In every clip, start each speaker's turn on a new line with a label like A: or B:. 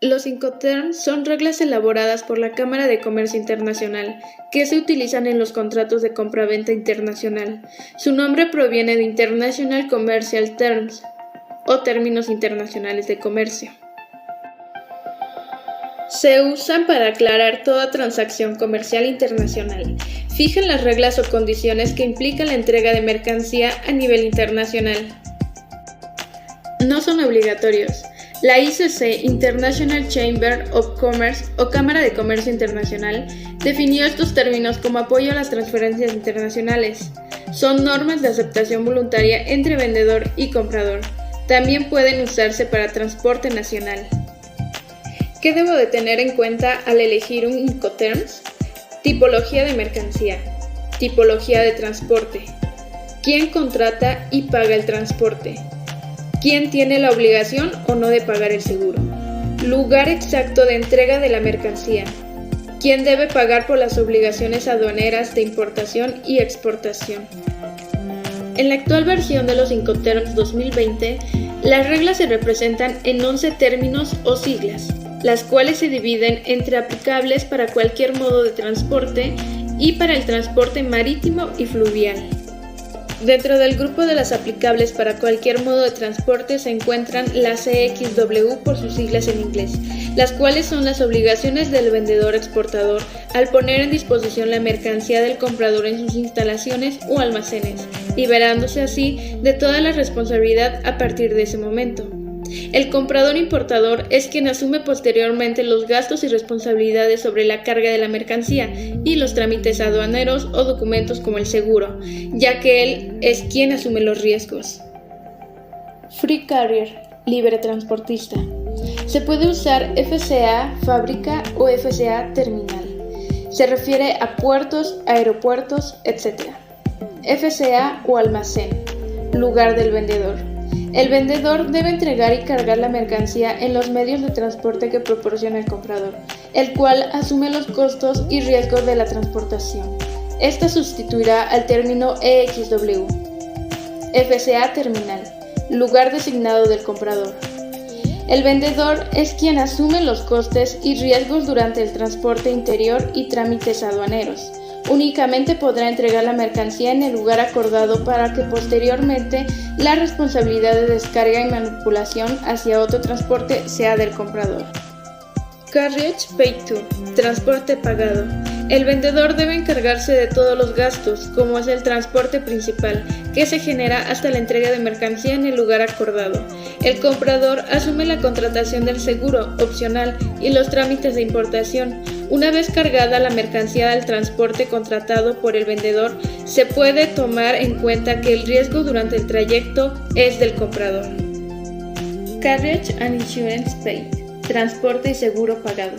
A: Los Incoterms son reglas elaboradas por la Cámara de Comercio Internacional que se utilizan en los contratos de compraventa internacional. Su nombre proviene de International Commercial Terms o términos internacionales de comercio. Se usan para aclarar toda transacción comercial internacional. Fijan las reglas o condiciones que implican la entrega de mercancía a nivel internacional. No son obligatorios. La ICC, International Chamber of Commerce o Cámara de Comercio Internacional, definió estos términos como apoyo a las transferencias internacionales. Son normas de aceptación voluntaria entre vendedor y comprador. También pueden usarse para transporte nacional. ¿Qué debo de tener en cuenta al elegir un Incoterms? Tipología de mercancía, tipología de transporte, quién contrata y paga el transporte, quién tiene la obligación o no de pagar el seguro, lugar exacto de entrega de la mercancía, quién debe pagar por las obligaciones aduaneras de importación y exportación. En la actual versión de los Incoterms 2020, las reglas se representan en 11 términos o siglas, las cuales se dividen entre aplicables para cualquier modo de transporte y para el transporte marítimo y fluvial. Dentro del grupo de las aplicables para cualquier modo de transporte se encuentran las CXW por sus siglas en inglés, las cuales son las obligaciones del vendedor exportador al poner en disposición la mercancía del comprador en sus instalaciones o almacenes, liberándose así de toda la responsabilidad a partir de ese momento. El comprador importador es quien asume posteriormente los gastos y responsabilidades sobre la carga de la mercancía y los trámites aduaneros o documentos como el seguro, ya que él es quien asume los riesgos. Free Carrier, libre transportista. Se puede usar FCA fábrica o FCA terminal. Se refiere a puertos, aeropuertos, etc. FCA o almacén, lugar del vendedor. El vendedor debe entregar y cargar la mercancía en los medios de transporte que proporciona el comprador, el cual asume los costos y riesgos de la transportación. Esta sustituirá al término EXW. FCA terminal, lugar designado del comprador. El vendedor es quien asume los costes y riesgos durante el transporte interior y trámites aduaneros. Únicamente podrá entregar la mercancía en el lugar acordado para que posteriormente la responsabilidad de descarga y manipulación hacia otro transporte sea del comprador. Carriage Paid To, transporte pagado. El vendedor debe encargarse de todos los gastos, como es el transporte principal, que se genera hasta la entrega de mercancía en el lugar acordado. El comprador asume la contratación del seguro opcional y los trámites de importación. Una vez cargada la mercancía al transporte contratado por el vendedor, se puede tomar en cuenta que el riesgo durante el trayecto es del comprador. Carriage and Insurance Paid, transporte y seguro pagado.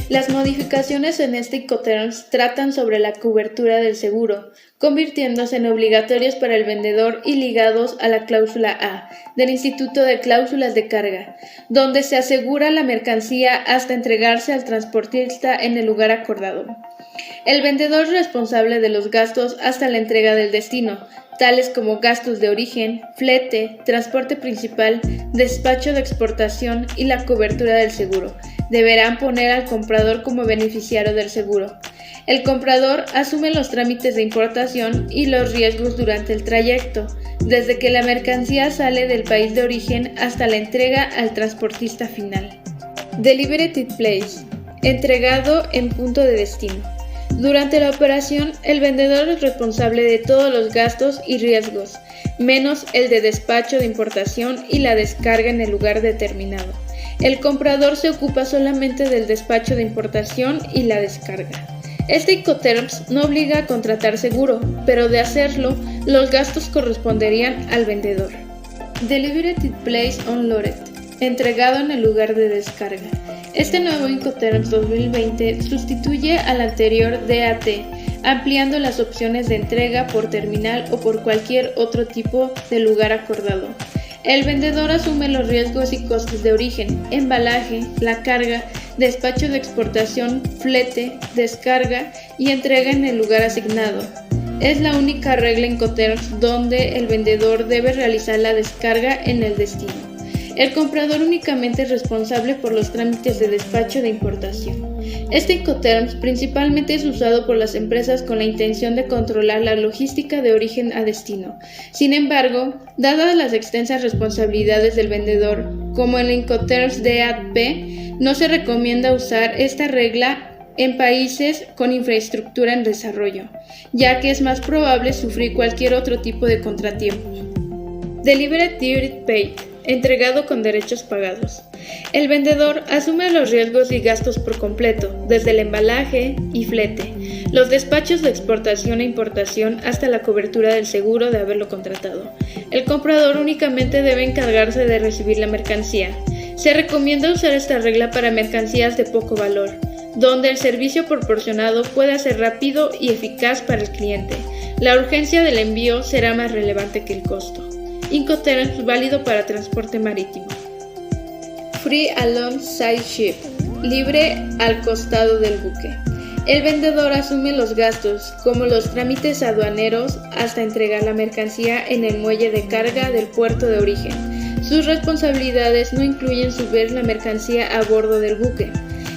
A: Las modificaciones en este Incoterms tratan sobre la cobertura del seguro, convirtiéndose en obligatorios para el vendedor y ligados a la cláusula A del Instituto de Cláusulas de Carga, donde se asegura la mercancía hasta entregarse al transportista en el lugar acordado. El vendedor es responsable de los gastos hasta la entrega del destino, tales como gastos de origen, flete, transporte principal, despacho de exportación y la cobertura del seguro. Deberán poner al comprador como beneficiario del seguro. El comprador asume los trámites de importación y los riesgos durante el trayecto, desde que la mercancía sale del país de origen hasta la entrega al transportista final. Delivered at Place, entregado en punto de destino. Durante la operación, el vendedor es responsable de todos los gastos y riesgos, menos el de despacho de importación y la descarga en el lugar determinado. El comprador se ocupa solamente del despacho de importación y la descarga. Este Incoterms no obliga a contratar seguro, pero de hacerlo, los gastos corresponderían al vendedor. Delivered at Place Unloaded, entregado en el lugar de descarga. Este nuevo Incoterms 2020 sustituye al anterior DAT, ampliando las opciones de entrega por terminal o por cualquier otro tipo de lugar acordado. El vendedor asume los riesgos y costes de origen, embalaje, la carga, despacho de exportación, flete, descarga y entrega en el lugar asignado. Es la única regla Incoterms donde el vendedor debe realizar la descarga en el destino. El comprador únicamente es responsable por los trámites de despacho de importación. Este Incoterms principalmente es usado por las empresas con la intención de controlar la logística de origen a destino. Sin embargo, dadas las extensas responsabilidades del vendedor, como el Incoterms DAP, no se recomienda usar esta regla en países con infraestructura en desarrollo, ya que es más probable sufrir cualquier otro tipo de contratiempo. Delivered Duty Paid, entregado con derechos pagados. El vendedor asume los riesgos y gastos por completo, desde el embalaje y flete, los despachos de exportación e importación hasta la cobertura del seguro de haberlo contratado. El comprador únicamente debe encargarse de recibir la mercancía. Se recomienda usar esta regla para mercancías de poco valor, donde el servicio proporcionado pueda ser rápido y eficaz para el cliente. La urgencia del envío será más relevante que el costo. Incoterms válido para transporte marítimo. Free alongside ship, libre al costado del buque. El vendedor asume los gastos, como los trámites aduaneros, hasta entregar la mercancía en el muelle de carga del puerto de origen. Sus responsabilidades no incluyen subir la mercancía a bordo del buque.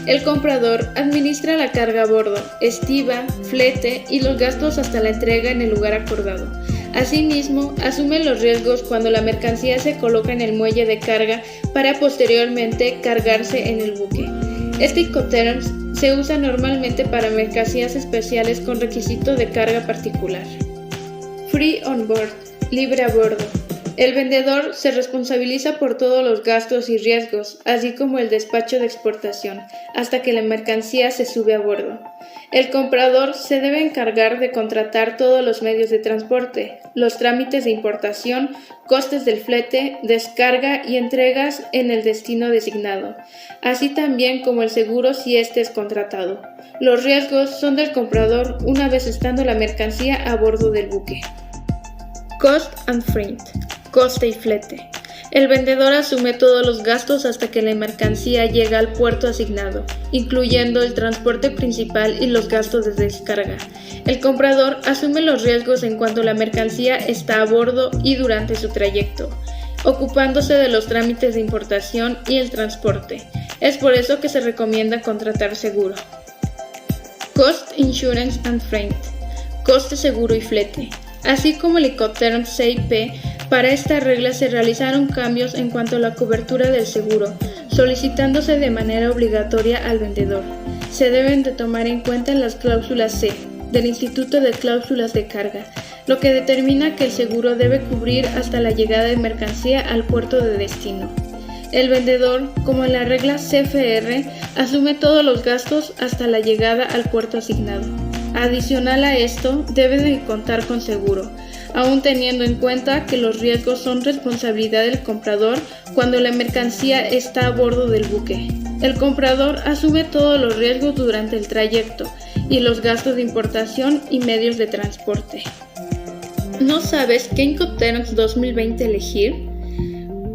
A: El comprador administra la carga a bordo, estiva, flete y los gastos hasta la entrega en el lugar acordado. Asimismo, asume los riesgos cuando la mercancía se coloca en el muelle de carga para posteriormente cargarse en el buque. Este Incoterms se usa normalmente para mercancías especiales con requisito de carga particular. Free on board, libre a bordo. El vendedor se responsabiliza por todos los gastos y riesgos, así como el despacho de exportación, hasta que la mercancía se sube a bordo. El comprador se debe encargar de contratar todos los medios de transporte, los trámites de importación, costes del flete, descarga y entregas en el destino designado, así también como el seguro si éste es contratado. Los riesgos son del comprador una vez estando la mercancía a bordo del buque. Cost and freight. Coste y flete. El vendedor asume todos los gastos hasta que la mercancía llega al puerto asignado, incluyendo el transporte principal y los gastos de descarga. El comprador asume los riesgos en cuanto la mercancía está a bordo y durante su trayecto, ocupándose de los trámites de importación y el transporte. Es por eso que se recomienda contratar seguro. Cost, Insurance and Freight. Coste, seguro y flete. Así como el Incoterms CIP, para esta regla se realizaron cambios en cuanto a la cobertura del seguro, solicitándose de manera obligatoria al vendedor. Se deben de tomar en cuenta las cláusulas C del Instituto de Cláusulas de Carga, lo que determina que el seguro debe cubrir hasta la llegada de mercancía al puerto de destino. El vendedor, como en la regla CFR, asume todos los gastos hasta la llegada al puerto asignado. Adicional a esto, debe de contar con seguro, aún teniendo en cuenta que los riesgos son responsabilidad del comprador cuando la mercancía está a bordo del buque. El comprador asume todos los riesgos durante el trayecto y los gastos de importación y medios de transporte. ¿No sabes qué Incoterms 2020 elegir?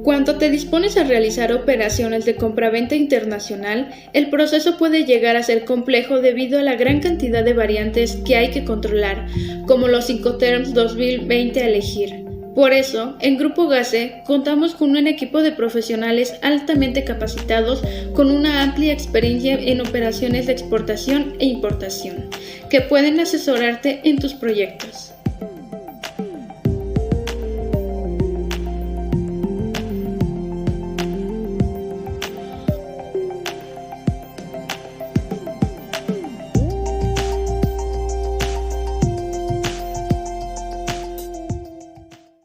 A: Cuando te dispones a realizar operaciones de compraventa internacional, el proceso puede llegar a ser complejo debido a la gran cantidad de variantes que hay que controlar, como los Incoterms 2020 a elegir. Por eso, en Grupo GASE contamos con un equipo de profesionales altamente capacitados con una amplia experiencia en operaciones de exportación e importación, que pueden asesorarte en tus proyectos.